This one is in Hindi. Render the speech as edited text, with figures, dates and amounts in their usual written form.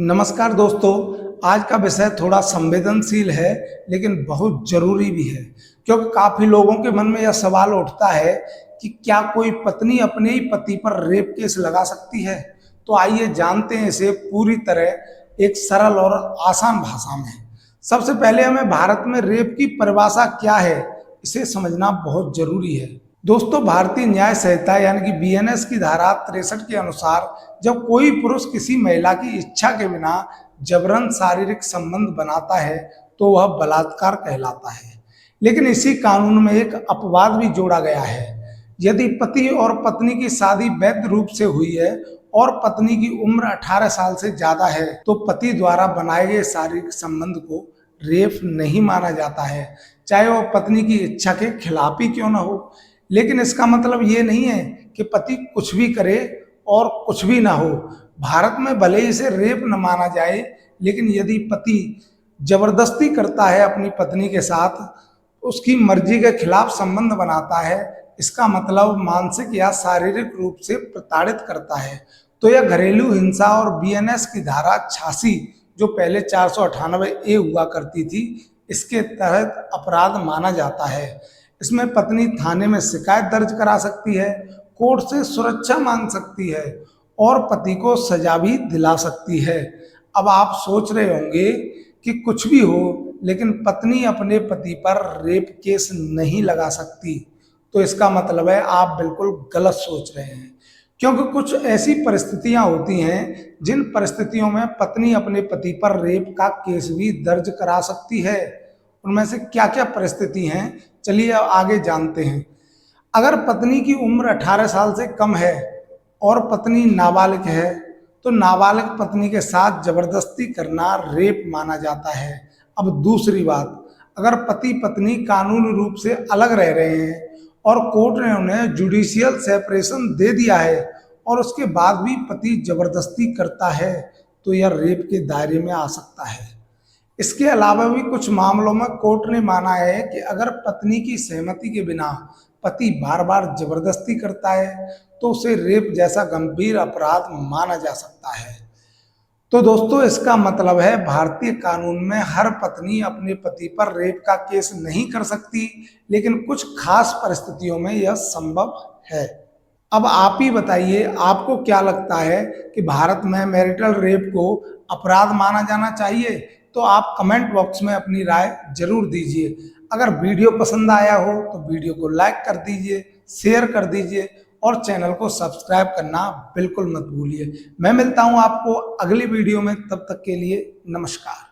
नमस्कार दोस्तों। आज का विषय थोड़ा संवेदनशील है लेकिन बहुत जरूरी भी है, क्योंकि काफी लोगों के मन में यह सवाल उठता है कि क्या कोई पत्नी अपने ही पति पर रेप केस लगा सकती है। तो आइए जानते हैं इसे पूरी तरह एक सरल और आसान भाषा में। सबसे पहले हमें भारत में रेप की परिभाषा क्या है इसे समझना बहुत जरूरी है। दोस्तों, भारतीय न्याय संहिता यानी कि बीएनएस की धारा 63 के अनुसार जब कोई पुरुष किसी महिला की इच्छा के बिना जबरन शारीरिक संबंध बनाता है तो वह बलात्कार कहलाता है। लेकिन इसी कानून में एक अपवाद भी जोड़ा गया है। यदि पति और पत्नी की शादी वैध रूप से हुई है और पत्नी की उम्र 18 साल से ज्यादा है तो पति द्वारा बनाए गए शारीरिक संबंध को रेप नहीं माना जाता है, चाहे वह पत्नी की इच्छा के खिलाफ ही क्यों न हो। लेकिन इसका मतलब ये नहीं है कि पति कुछ भी करे और कुछ भी ना हो। भारत में भले ही इसे रेप न माना जाए, लेकिन यदि पति जबरदस्ती करता है अपनी पत्नी के साथ, उसकी मर्जी के खिलाफ संबंध बनाता है, इसका मतलब मानसिक या शारीरिक रूप से प्रताड़ित करता है, तो यह घरेलू हिंसा और बीएनएस की धारा 86 जो पहले 498A हुआ करती थी, इसके तहत अपराध माना जाता है। इसमें पत्नी थाने में शिकायत दर्ज करा सकती है, कोर्ट से सुरक्षा मांग सकती है और पति को सजा भी दिला सकती है। अब आप सोच रहे होंगे कि कुछ भी हो लेकिन पत्नी अपने पति पर रेप केस नहीं लगा सकती, तो इसका मतलब है आप बिल्कुल गलत सोच रहे हैं। क्योंकि कुछ ऐसी परिस्थितियां होती हैं जिन परिस्थितियों में पत्नी अपने पति पर रेप का केस भी दर्ज करा सकती है। उनमें से क्या क्या परिस्थिति हैं, चलिए आगे जानते हैं। अगर पत्नी की उम्र 18 साल से कम है और पत्नी नाबालिग है तो नाबालिग पत्नी के साथ जबरदस्ती करना रेप माना जाता है। अब दूसरी बात, अगर पति पत्नी कानूनी रूप से अलग रह रहे हैं और कोर्ट ने उन्हें जुडिशियल सेपरेशन दे दिया है और उसके बाद भी पति जबरदस्ती करता है तो यह रेप के दायरे में आ सकता है। इसके अलावा भी कुछ मामलों में कोर्ट ने माना है कि अगर पत्नी की सहमति के बिना पति बार बार जबरदस्ती करता है तो उसे रेप जैसा गंभीर अपराध माना जा सकता है। तो दोस्तों, इसका मतलब है भारतीय कानून में हर पत्नी अपने पति पर रेप का केस नहीं कर सकती, लेकिन कुछ खास परिस्थितियों में यह संभव है। अब आप ही बताइए, आपको क्या लगता है कि भारत में मैरिटल रेप को अपराध माना जाना चाहिए? तो आप कमेंट बॉक्स में अपनी राय जरूर दीजिए। अगर वीडियो पसंद आया हो तो वीडियो को लाइक कर दीजिए, शेयर कर दीजिए और चैनल को सब्सक्राइब करना बिल्कुल मत भूलिए। मैं मिलता हूं आपको अगली वीडियो में, तब तक के लिए नमस्कार।